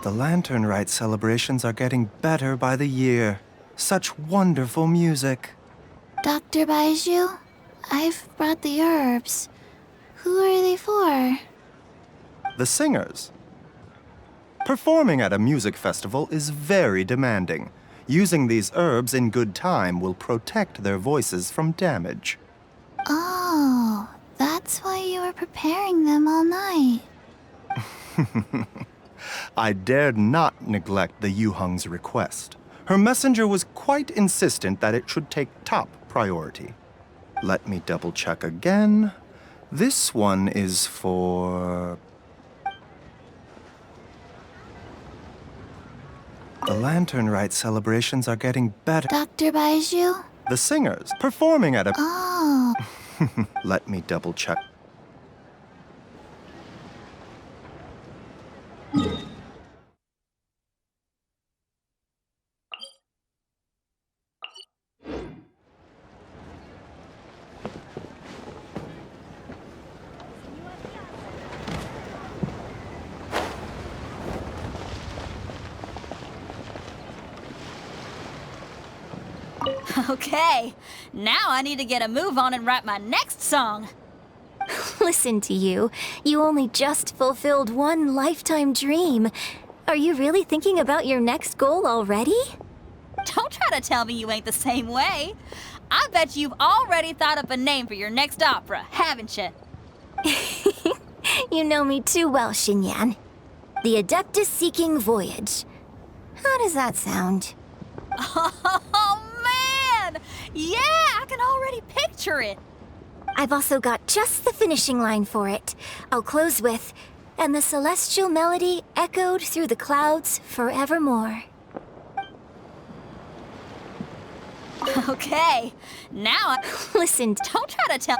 The Lantern Rite celebrations are getting better by the year. Such wonderful music. Dr. Baizhu, I've brought the herbs. Who are they for? The singers. Performing at a music festival is very demanding. Using these herbs in good time will protect their voices from damage. Oh, that's why you were preparing them all night. I dared not neglect the Yuheng's request. Her messenger was quite insistent that it should take top priority. Let me double check again. This one is for... The Lantern Rite celebrations are getting better. Dr. Baizhu? The singers performing at a... Oh. Let me double check. Okay, now I need to get a move on and write my next song. Listen to you. You only just fulfilled one lifetime dream. Are you really thinking about your next goal already? Don't try to tell me you ain't the same way. I bet you've already thought up a name for your next opera, haven't you? You know me too well, Xinyan. The Adeptus Seeking Voyage. How does that sound? Oh, man! Yeah, I can already picture it. I've also got just the finishing line for it. I'll close with, "And the celestial melody echoed through the clouds forevermore." Okay, now Listen, don't try to tell...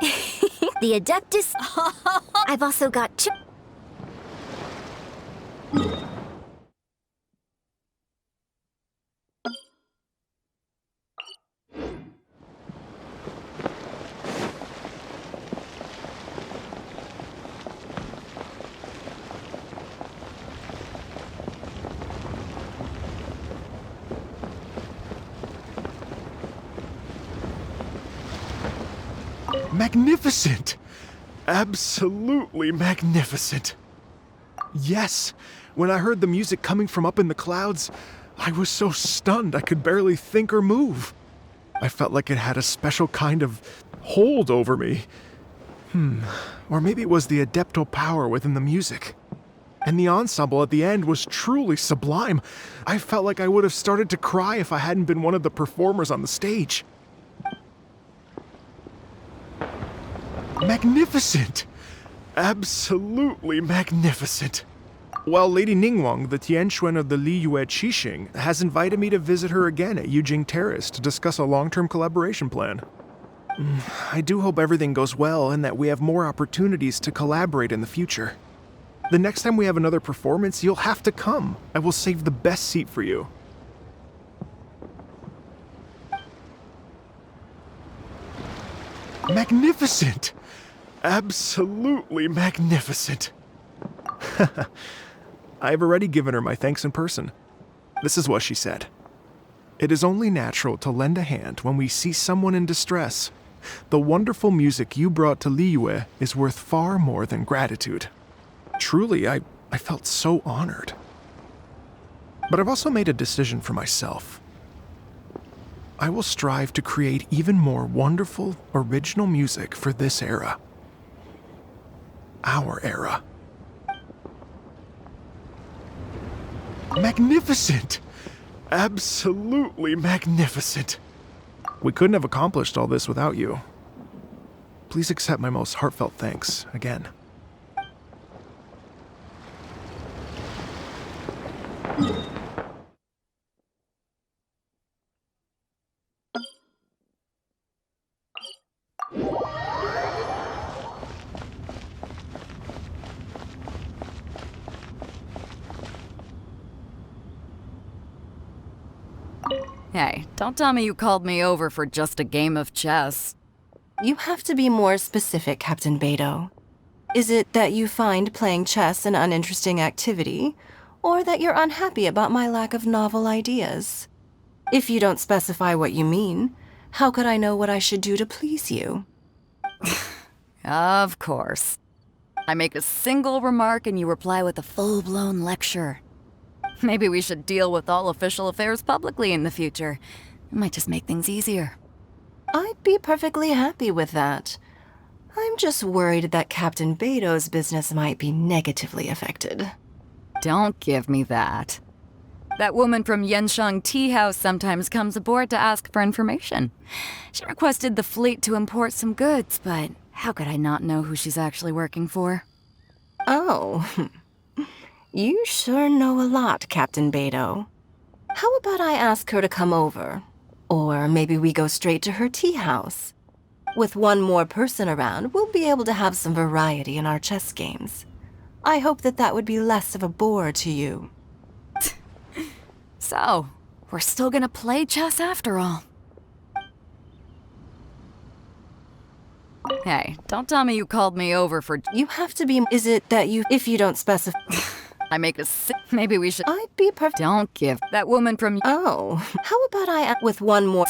the Adeptus... I've also got... Magnificent! Absolutely magnificent. Yes, when I heard the music coming from up in the clouds, I was so stunned I could barely think or move. I felt like it had a special kind of hold over me. Or maybe it was the adeptal power within the music. And the ensemble at the end was truly sublime. I felt like I would have started to cry if I hadn't been one of the performers on the stage. Magnificent! Absolutely magnificent. Well, Lady Ningguang, the Tianquan of the Liyue Qixing, has invited me to visit her again at Yujing Terrace to discuss a long-term collaboration plan. I do hope everything goes well and that we have more opportunities to collaborate in the future. The next time we have another performance, you'll have to come. I will save the best seat for you. Magnificent! Absolutely magnificent. I've already given her my thanks in person. This is what she said. "It is only natural to lend a hand when we see someone in distress. The wonderful music you brought to Liyue is worth far more than gratitude." Truly, I felt so honored. But I've also made a decision for myself. I will strive to create even more wonderful, original music for this era. Our era. Magnificent! Absolutely magnificent. We couldn't have accomplished all this without you. Please accept my most heartfelt thanks again. Hey, don't tell me you called me over for just a game of chess. You have to be more specific, Captain Beidou. Is it that you find playing chess an uninteresting activity? or that you're unhappy about my lack of novel ideas. If you don't specify what you mean, how could I know what I should do to please you? Of course. I make a single remark and you reply with a full-blown lecture. Maybe we should deal with all official affairs publicly in the future. It might just make things easier. I'd be perfectly happy with that. I'm just worried that Captain Beidou's business might be negatively affected. Don't give me that. That woman from Yenshang Tea House sometimes comes aboard to ask for information. She requested the fleet to import some goods, but how could I not know who she's actually working for? Oh, you sure know a lot, Captain Beidou. How about I ask her to come over? Or maybe we go straight to her tea house. With one more person around, we'll be able to have some variety in our chess games. I hope that would be less of a bore to you. So, we're still gonna play chess after all. Hey, don't tell me you called me over for... You have to be... Is it that you... If you don't specify... I make a maybe we should... I'd be Don't give that woman from... Oh, how about I... With one more...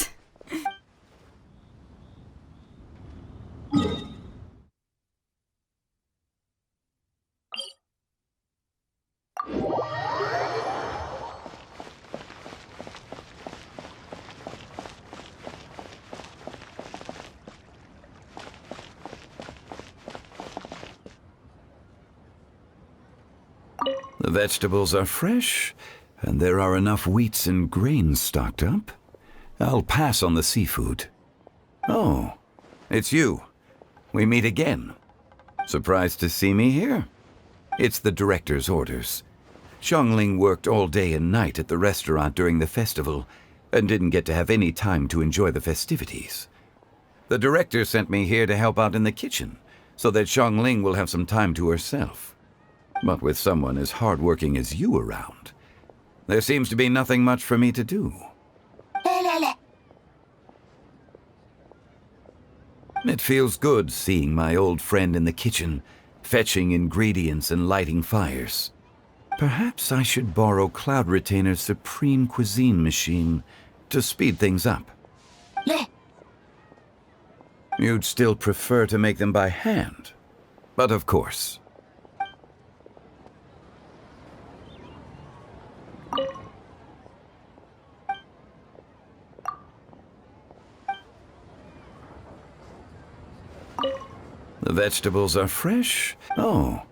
The vegetables are fresh, and there are enough wheats and grains stocked up. I'll pass on the seafood. Oh, it's you. We meet again. Surprised to see me here? It's the director's orders. Xiangling worked all day and night at the restaurant during the festival, and didn't get to have any time to enjoy the festivities. The director sent me here to help out in the kitchen, so that Xiangling will have some time to herself. But with someone as hardworking as you around, there seems to be nothing much for me to do. It feels good seeing my old friend in the kitchen, fetching ingredients and lighting fires. Perhaps I should borrow Cloud Retainer's Supreme Cuisine machine to speed things up. You'd still prefer to make them by hand, but of course. The vegetables are fresh. Oh,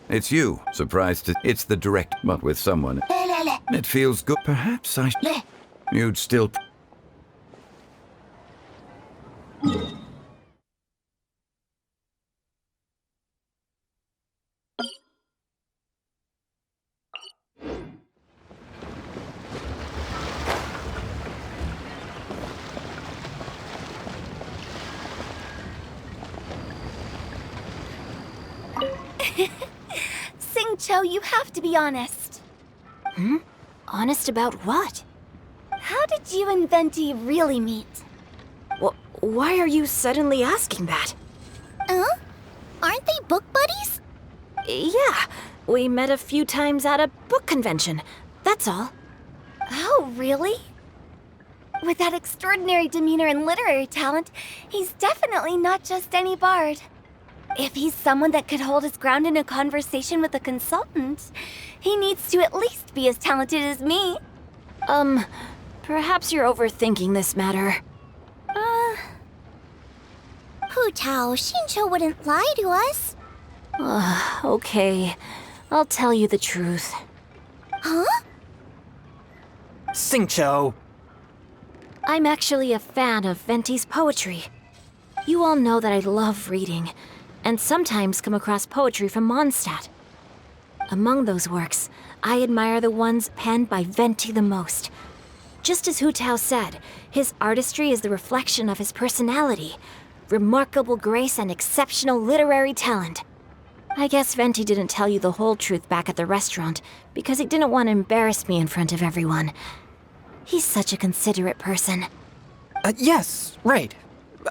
it's you. Surprised to... It's the direct, but with someone. It feels good. Perhaps I... You'd still... Xingqiu, you have to be honest. Honest about what? How did you and Venti really meet? Why are you suddenly asking that? Aren't they book buddies? Yeah, we met a few times at a book convention. That's all. Oh, really? With that extraordinary demeanor and literary talent, he's definitely not just any bard. If he's someone that could hold his ground in a conversation with a consultant, he needs to at least be as talented as me. Perhaps you're overthinking this matter. Hu Tao, Xingqiu wouldn't lie to us. Okay. I'll tell you the truth. Huh? Xingqiu! I'm actually a fan of Venti's poetry. You all know that I love reading, and sometimes come across poetry from Mondstadt. Among those works, I admire the ones penned by Venti the most. Just as Hu Tao said, his artistry is the reflection of his personality, remarkable grace and exceptional literary talent. I guess Venti didn't tell you the whole truth back at the restaurant because he didn't want to embarrass me in front of everyone. He's such a considerate person. Yes, right.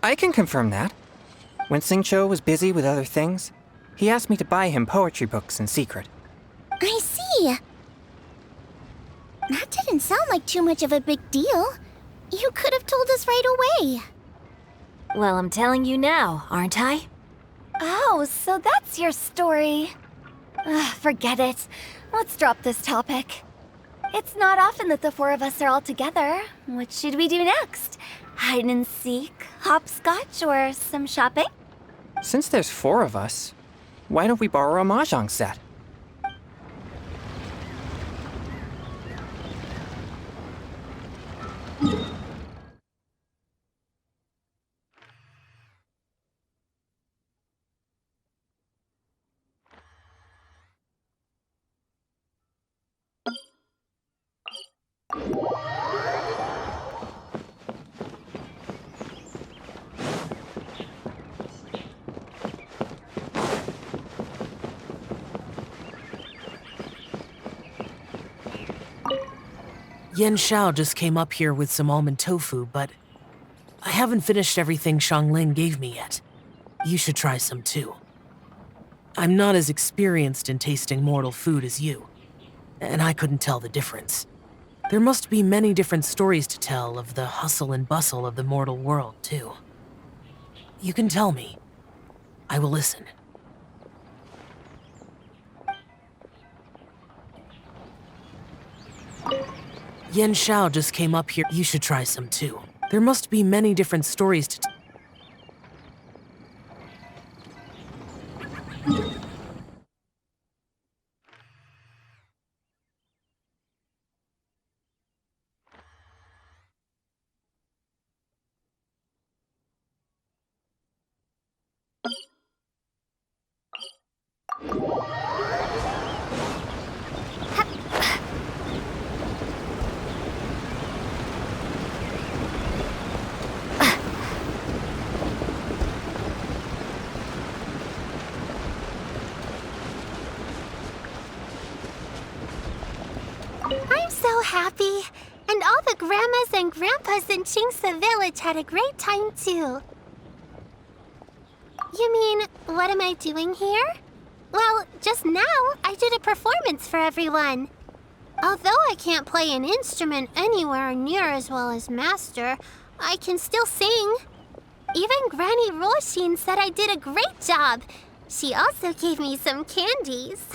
I can confirm that. When Xingqiu was busy with other things, he asked me to buy him poetry books in secret. I see. doesn't sound like too much of a big deal. You could have told us right away. Well, I'm telling you now, aren't I? Oh, so that's your story. Forget it. Let's drop this topic. It's not often that the four of us are all together. What should we do next? Hide and seek, hopscotch, or some shopping? Since there's 4 of us, why don't we borrow a mahjong set? Xiao just came up here with some almond tofu, but I haven't finished everything Xiangling gave me yet. You should try some too. I'm not as experienced in tasting mortal food as you, and I couldn't tell the difference. There must be many different stories to tell of the hustle and bustle of the mortal world, too. You can tell me. I will listen. Xiao just came up here. You should try some too. There must be many different stories to I'm so happy. And all the grandmas and grandpas in Qingce village had a great time too. You mean, what am I doing here? Well, just now, I did a performance for everyone. Although I can't play an instrument anywhere near as well as Master, I can still sing. Even Granny Roshin said I did a great job. She also gave me some candies.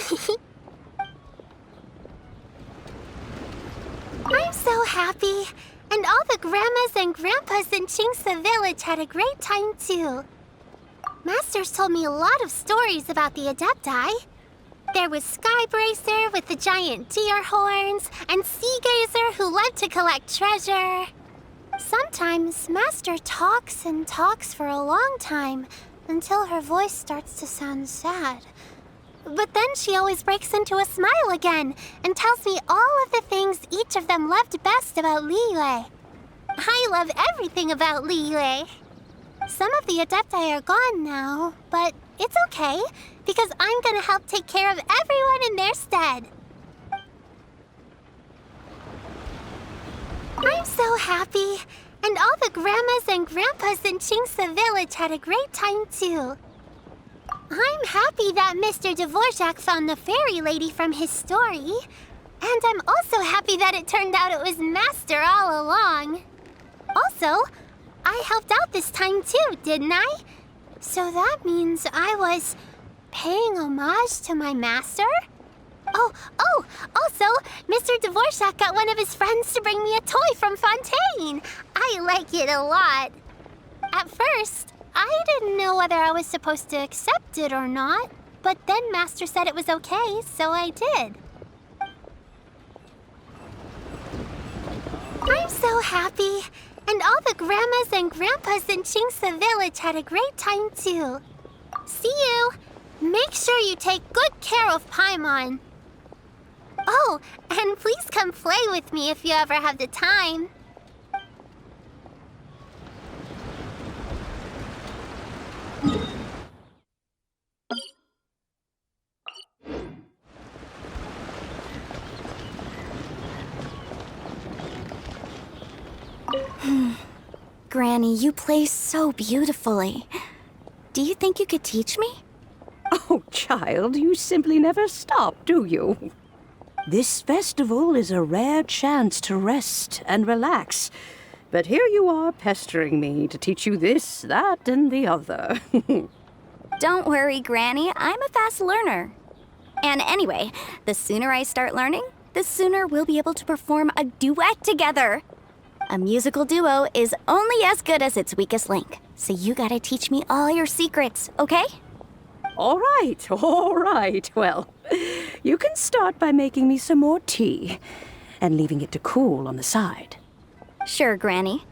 I'm so happy. And all the grandmas and grandpas in Qingce village had a great time too. Master's told me a lot of stories about the Adepti. There was Skybracer with the giant deer horns, and Seagazer who loved to collect treasure. Sometimes Master talks and talks for a long time, until her voice starts to sound sad. But then she always breaks into a smile again, and tells me all of the things each of them loved best about Liyue. I love everything about Liyue. Some of the Adepti are gone now, but it's okay, because I'm gonna help take care of everyone in their stead. I'm so happy, and all the grandmas and grandpas in Qingce village had a great time too. I'm happy that Mr. Dvorak found the fairy lady from his story, and I'm also happy that it turned out it was Master all along. Also, I helped out this time too, didn't I? So that means I was paying homage to my master? Also, Mr. Dvorak got one of his friends to bring me a toy from Fontaine. I like it a lot. At first, I didn't know whether I was supposed to accept it or not, but then Master said it was okay, so I did. I'm so happy. And all the grandmas and grandpas in Qingce village had a great time too. See you! Make sure you take good care of Paimon. Oh, and please come play with me if you ever have the time. Granny, you play so beautifully. Do you think you could teach me? Oh, child, you simply never stop, do you? This festival is a rare chance to rest and relax. But here you are pestering me to teach you this, that, and the other. Don't worry, Granny. I'm a fast learner. And anyway, the sooner I start learning, the sooner we'll be able to perform a duet together. A musical duo is only as good as its weakest link. So you gotta teach me all your secrets, okay? All right. Well, you can start by making me some more tea and leaving it to cool on the side. Sure, Granny.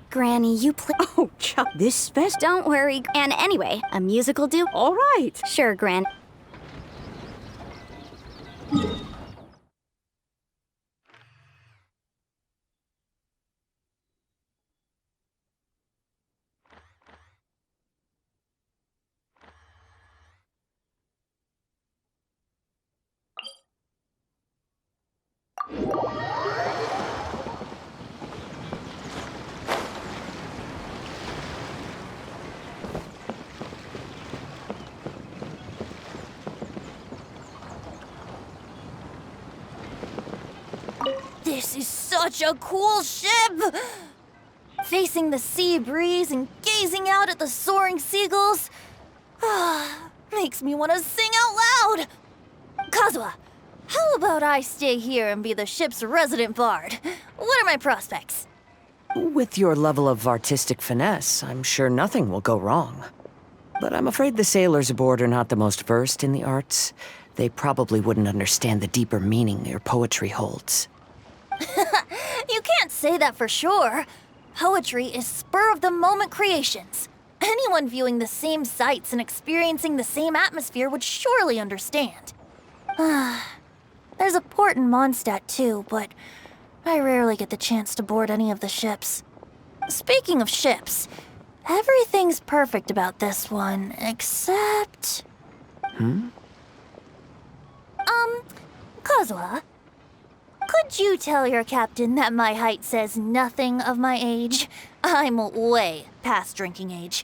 Granny, you play. Oh, this fest. Don't worry. And anyway, a musical duo. All right. Sure, Granny. This is such a cool ship! Facing the sea breeze and gazing out at the soaring seagulls, makes me want to sing out loud! Kazuha, how about I stay here and be the ship's resident bard? What are my prospects? With your level of artistic finesse, I'm sure nothing will go wrong. But I'm afraid the sailors aboard are not the most versed in the arts. They probably wouldn't understand the deeper meaning your poetry holds. You can't say that for sure. Poetry is spur-of-the-moment creations. Anyone viewing the same sights and experiencing the same atmosphere would surely understand. There's a port in Mondstadt too, but I rarely get the chance to board any of the ships. Speaking of ships, everything's perfect about this one, except... Kazuha, could you tell your captain that my height says nothing of my age? I'm way past drinking age.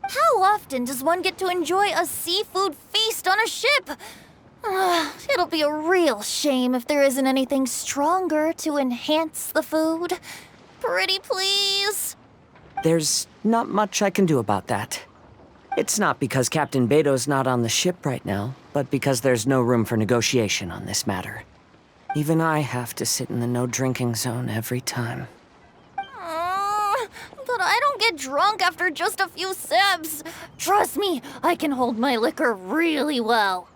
How often does one get to enjoy a seafood feast on a ship? It'll be a real shame if there isn't anything stronger to enhance the food. Pretty please? There's not much I can do about that. It's not because Captain Beidou's not on the ship right now, but because there's no room for negotiation on this matter. Even I have to sit in the no-drinking zone every time. But I don't get drunk after just a few sips. Trust me, I can hold my liquor really well.